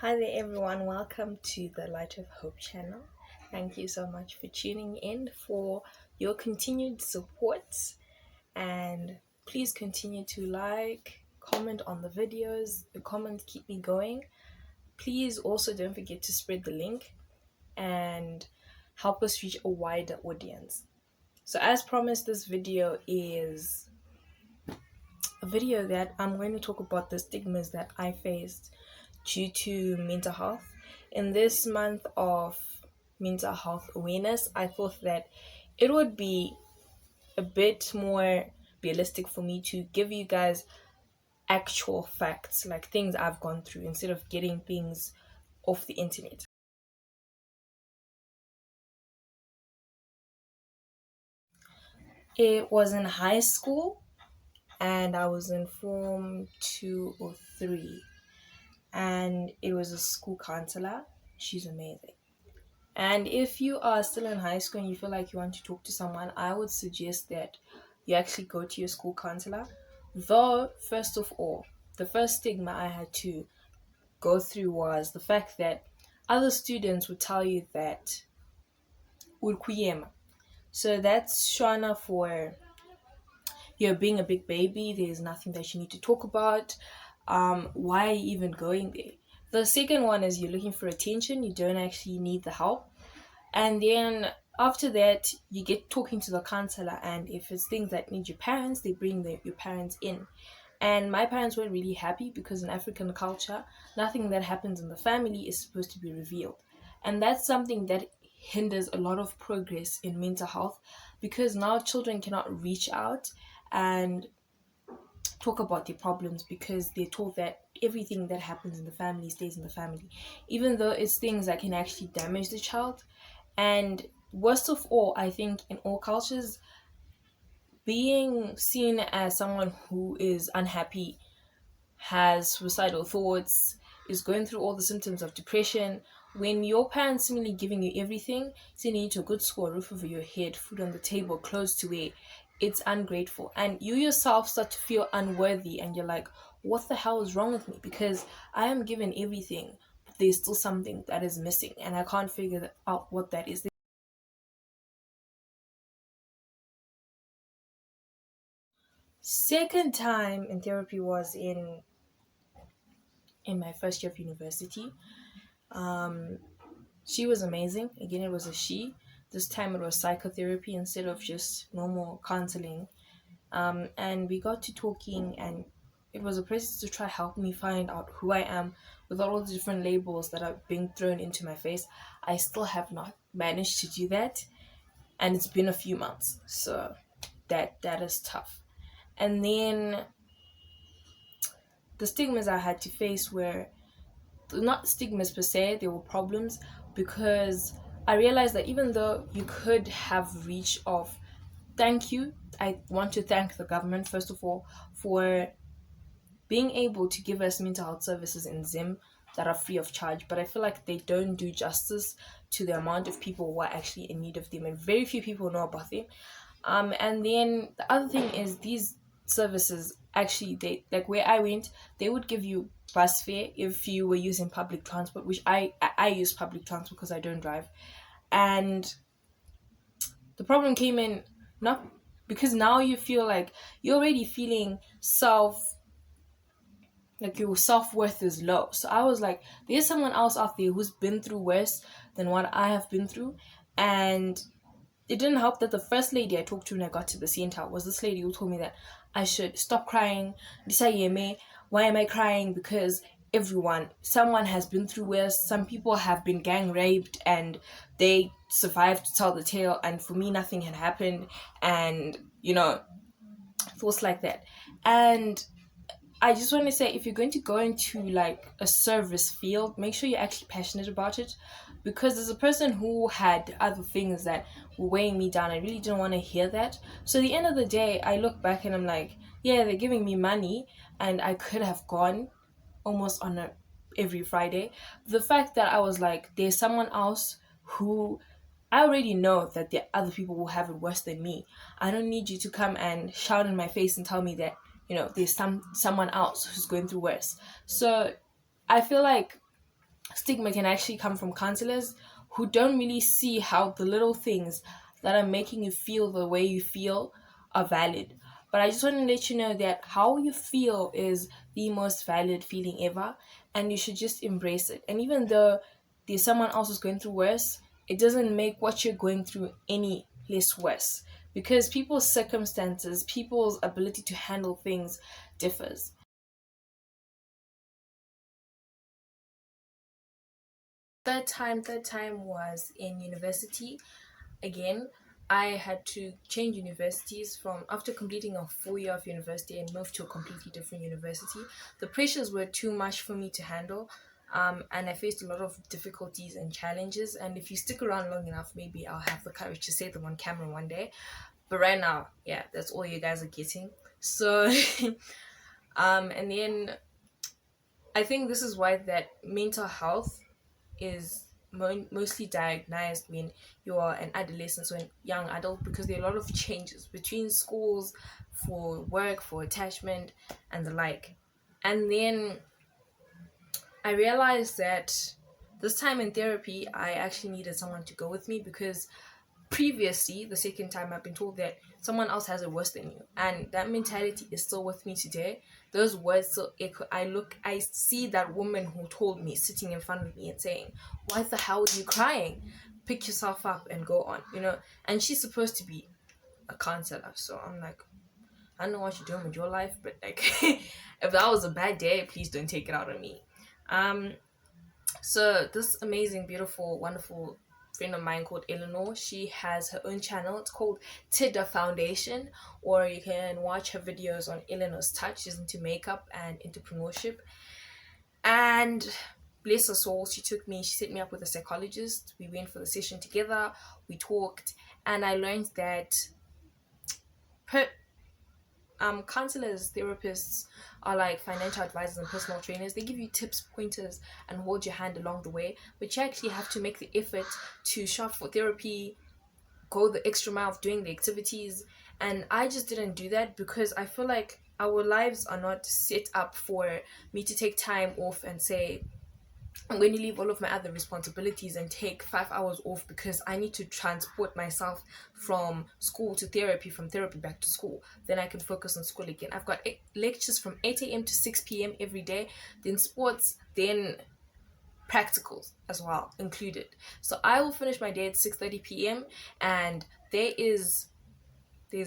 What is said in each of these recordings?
Hi there, everyone. Welcome to the Light of Hope channel. Thank you so much for tuning in, for your continued support, and please continue to like, comment on the videos. Your comments keep me going. Please also don't forget to spread the link and help us reach a wider audience. So, as promised, this video is a video that I'm going to talk about the stigmas that I faced due to mental health. In this month of mental health awareness, I thought that it would be a bit more realistic for me to give you guys actual facts, like things I've gone through, instead of getting things off the internet. It was in high school and I was in Form 2 or 3, and it was a school counselor. She's amazing. And if you are still in high school and you feel like you want to talk to someone, I would suggest that you actually go to your school counselor. Though, first of all, the first stigma I had to go through was the fact that other students would tell you that ulkuyema. So that's Shona for you're being a big baby, there's nothing that you need to talk about. Why are you even going there? The second one is you're looking for attention, you don't actually need the help. And then after that, you get talking to the counselor, and if it's things that need your parents, they bring your parents in. And my parents weren't really happy because in African culture, nothing that happens in the family is supposed to be revealed. And that's something that hinders a lot of progress in mental health, because now children cannot reach out and talk about their problems because they're told that everything that happens in the family stays in the family, even though it's things that can actually damage the child. And worst of all, I think in all cultures, being seen as someone who is unhappy, has suicidal thoughts, is going through all the symptoms of depression, when your parents seemingly giving you everything, sending you to a good school, a roof over your head, food on the table, clothes to wear, it's ungrateful. And you yourself start to feel unworthy, and you're like, what the hell is wrong with me? Because I am given everything, but there's still something that is missing, and I can't figure out what that is. Second time in therapy was in my first year of university. Um, she was amazing. Again, it was a she. This time it was psychotherapy instead of just normal counseling. And we got to talking, and it was a process to try help me find out who I am with all the different labels that are being thrown into my face. I still have not managed to do that, and it's been a few months, so that is tough. And then the stigmas I had to face were not stigmas per se, they were problems, because I realized that even though you could have reach of thank you, I want to thank the government first of all for being able to give us mental health services in Zim that are free of charge, but I feel like they don't do justice to the amount of people who are actually in need of them, and very few people know about them. And then the other thing is these services actually, they like where I went, they would give you bus fare if you were using public transport, which I use public transport because I don't drive. And the problem came in, not because now you feel like you're already feeling like your self-worth is low. So I was like, there's someone else out there who's been through worse than what I have been through. And it didn't help that the first lady I talked to when I got to the center was this lady who told me that I should stop crying. Why am I crying? Because someone has been through worse. Some people have been gang raped and they survived to tell the tale, and for me nothing had happened. And thoughts like that. And I just want to say, if you're going to go into like a service field, make sure you're actually passionate about it. Because as a person who had other things that were weighing me down, I really didn't want to hear that. So at the end of the day, I look back and I'm like, yeah, they're giving me money, and I could have gone almost on every Friday. The fact that I was like, there's someone else who I already know that there are other people who have it worse than me. I don't need you to come and shout in my face and tell me that there's someone else who's going through worse. So I feel like stigma can actually come from counselors who don't really see how the little things that are making you feel the way you feel are valid. But I just want to let you know that how you feel is the most valid feeling ever, and you should just embrace it. And even though there's someone else who's going through worse, it doesn't make what you're going through any less worse, because people's circumstances, people's ability to handle things differs. Third time was in university. Again, I had to change universities from after completing a full year of university and move to a completely different university. The pressures were too much for me to handle. And I faced a lot of difficulties and challenges. And if you stick around long enough, maybe I'll have the courage to say them on camera one day. But right now, yeah, that's all you guys are getting. So, and then I think this is why that mental health is mostly diagnosed when you are an adolescent or a young adult, because there are a lot of changes between schools, for work, for attachment, and the like. And then I realized that this time in therapy, I actually needed someone to go with me, because previously, the second time, I've been told that someone else has it worse than you, and that mentality is still with me today. Those words still echo. I see that woman who told me sitting in front of me and saying, "Why the hell are you crying? Pick yourself up and go on," And she's supposed to be a counselor, so I'm like, I don't know what you're doing with your life, but like, if that was a bad day, please don't take it out on me. Um, so this amazing, beautiful, wonderful friend of mine called Eleanor, she has her own channel. It's called Tidda Foundation, or you can watch her videos on Eleanor's Touch. She's into makeup and entrepreneurship. And bless her soul, she set me up with a psychologist. We went for the session together, we talked, and I learned that per counselors, therapists are like financial advisors and personal trainers. They give you tips, pointers, and hold your hand along the way. But you actually have to make the effort to shop for therapy, go the extra mile of doing the activities. And I just didn't do that, because I feel like our lives are not set up for me to take time off and say, I'm going to leave all of my other responsibilities and take 5 hours off because I need to transport myself from school to therapy, from therapy back to school. Then I can focus on school again. I've got lectures from 8 a.m. to 6 p.m. every day, then sports, then practicals as well included. So I will finish my day at 6:30 p.m. and there's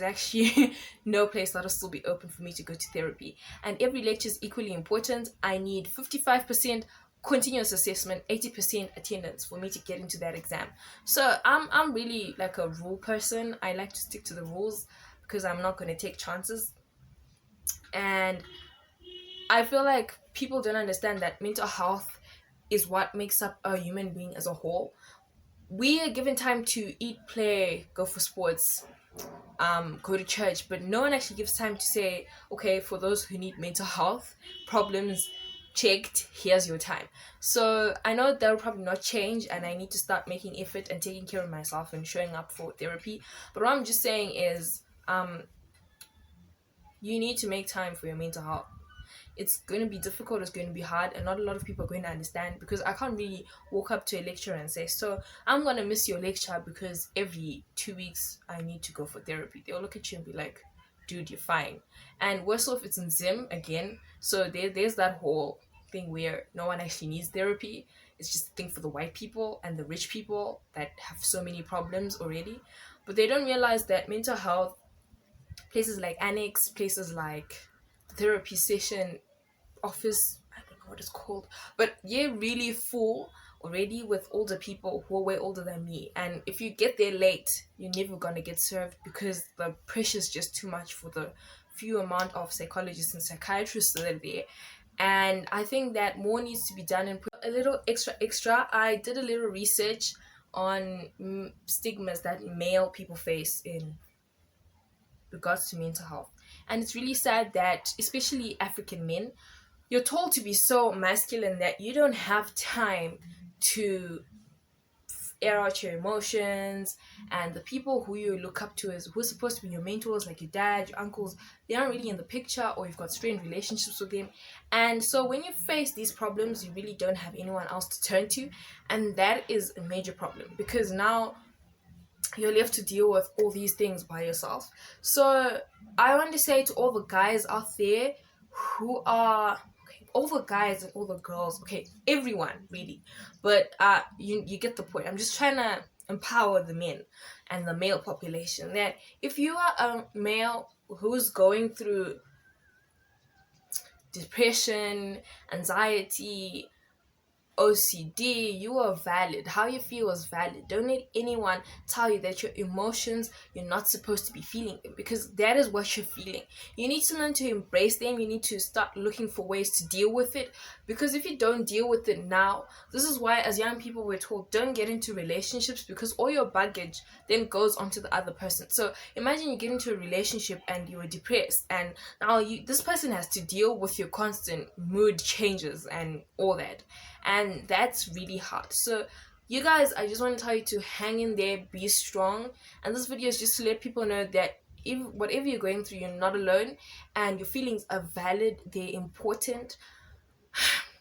actually no place that'll still be open for me to go to therapy. And every lecture is equally important. I need 55% continuous assessment, 80% attendance for me to get into that exam. So I'm really like a rule person. I like to stick to the rules because I'm not going to take chances. And I feel like people don't understand that mental health is what makes up a human being as a whole. We are given time to eat, play, go for sports, go to church, but no one actually gives time to say, okay, for those who need mental health problems checked, here's your time. So I know that will probably not change, and I need to start making effort and taking care of myself and showing up for therapy. But what I'm just saying is, you need to make time for your mental health. It's going to be difficult, it's going to be hard, and not a lot of people are going to understand, because I can't really walk up to a lecturer and say, so I'm going to miss your lecture because every 2 weeks I need to go for therapy. They'll look at you and be like, dude, you're fine. And worse off, it's in Zim again. So there's that whole thing where no one actually needs therapy. It's just a thing for the white people and the rich people that have so many problems already. But they don't realize that mental health, places like Annex, places like therapy session, office, I don't know what it's called, but yeah, really full already with older people who are way older than me. And if you get there late, you're never gonna get served, because the pressure's just too much for the few amount of psychologists and psychiatrists that are there. And I think that more needs to be done and put a little extra. I did a little research on stigmas that male people face in regards to mental health. And it's really sad that, especially African men, you're told to be so masculine that you don't have time to air out your emotions, and the people who you look up to, as who's supposed to be your mentors, like your dad, your uncles, they aren't really in the picture, or you've got strained relationships with them. And so when you face these problems, you really don't have anyone else to turn to, and that is a major problem, because now you're left to deal with all these things by yourself. So I want to say to all the guys out there who are, okay, all the guys and all the girls, okay, everyone really, but you get the point. I'm just trying to empower the men and the male population, that if you are a male who's going through depression, anxiety, OCD, you are valid. How you feel is valid. Don't let anyone tell you that your emotions, you're not supposed to be feeling them, because that is what you're feeling. You need to learn to embrace them. You need to start looking for ways to deal with it, because if you don't deal with it now, this is why as young people we're told don't get into relationships, because all your baggage then goes onto the other person. So imagine you get into a relationship and you are depressed, and now this person has to deal with your constant mood changes and all that, and that's really hard. So you guys, I just want to tell you to hang in there, be strong, and this video is just to let people know that if whatever you're going through, you're not alone, and your feelings are valid, they're important,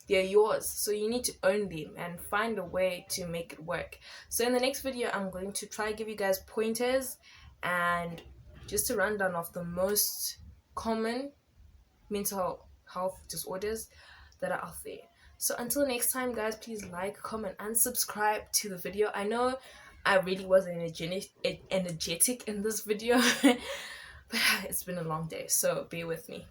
they're yours. So you need to own them and find a way to make it work. So in the next video, I'm going to try give you guys pointers and just a rundown of the most common mental health disorders that are out there. So until next time, guys, please like, comment, and subscribe to the video. I know I really wasn't energetic in this video, but it's been a long day, so bear with me.